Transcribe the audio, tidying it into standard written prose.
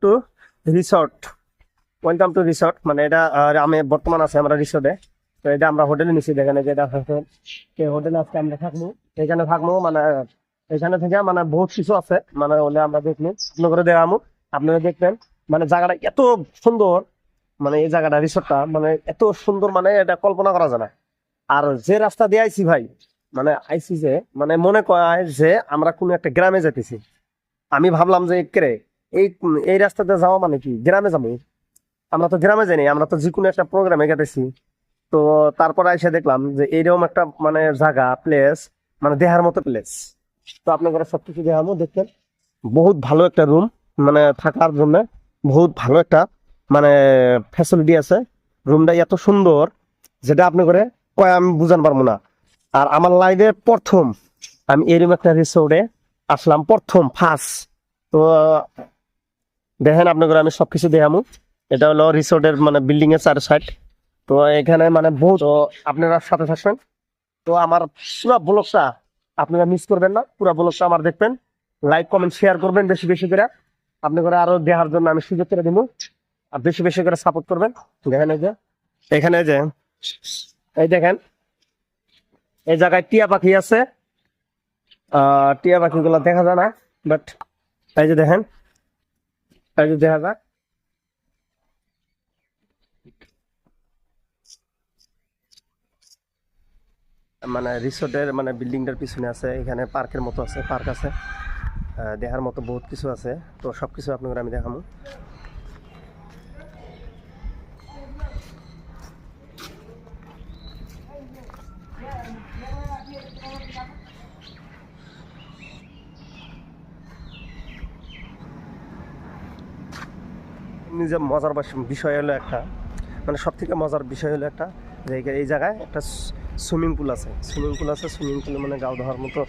Two resort. Welcome to resort, মানে এটা আমি বর্তমান আছে আমরা রিসর্টে। তো এটা আমরা হোটেলে নিচ্ছি, দেখেন এই যে এটা হোটেলে আজকে আমরা থাকবো, এখানে থাকবো মানে এখানে থেকে মানে বহুত কিছু আছে, মানে হলে আমরা দেখবো সুন্দর করে দেখাবো, আপনারা দেখবেন। মানে জায়গাটা এত সুন্দর, মানে এই জায়গাটা রিসর্টটা মানে এত সুন্দর, মানে এটা কল্পনা করা যায় না। আর যে রাস্তা দিয়ে আইছি ভাই, মানে আইছি যে মানে মনে কয় যে আমরা কোনো একটা গ্রামে যেতেছি। আমি ভাবলাম যে কেরে এই এই রাস্তাতে যাওয়া মানে কি গ্রামে যাবো, আমরা তো গ্রামে যাইনি, আমরা তো যে কোনো একটা প্রোগ্রামে গেতেছি। তো তারপরে এসে দেখলাম যে এইরকম একটা মানে জায়গা প্লেস, মানে দেখার মতো প্লেস। তো আপনাদের সবকিছু দেখাবো, দেখতেন বহুত ভালো একটা রুম, মানে থাকার জন্য বহুত ভালো একটা মানে ফ্যাসিলিটি আছে। রুমটা এত সুন্দর যেটা আপনি করে কয় আমি বুঝান পারবো না। আর আমার লাইফে প্রথম আমি এরকম একটা রিসোর্টে আসলাম, প্রথম ফার্স্ট। তো দেখেন আপনাদের আমি সবকিছু দেখামু। এটা হলো রিসোর্টের মানে বিল্ডিং এর চার সাইড। তো এখানে মানে বহুত, তো আপনারা সাথে থাকবেন। তো আমার পুরো ব্লগটা আপনারা মিস করবেন না, পুরো ব্লগটা আমার দেখবেন, লাইক কমেন্ট শেয়ার করবেন বেশি বেশি করে। আপনি করে আরো দেখার জন্য আমি সুযোগ করে দিব, আর বেশি বেশি করে সাপোর্ট করবেন। দেখেন এই যে এখানে যে এই দেখেন এই জায়গায় টিয়া পাখি আছে। টিয়া পাখিগুলো দেখা যায় না, বাট এই যে দেখেন, এই যে দেখা যায়। মানে রিসোর্টের মানে বিল্ডিংটার পিছনে আছে, এখানে পার্কের মতো আছে, পার্ক আছে, দেখার মতো বহুত কিছু আছে। তো সব কিছু আপনাদের আমি দেখাবো। নিজে মজার বিষয় হলো একটা, মানে সব থেকে মজার বিষয় হলো একটা, যে এই জায়গায় একটা সুইমিং পুল আছে, সুইমিং পুল আছে, সুইমিং পুলে মানে গাও ধোয়ার মতো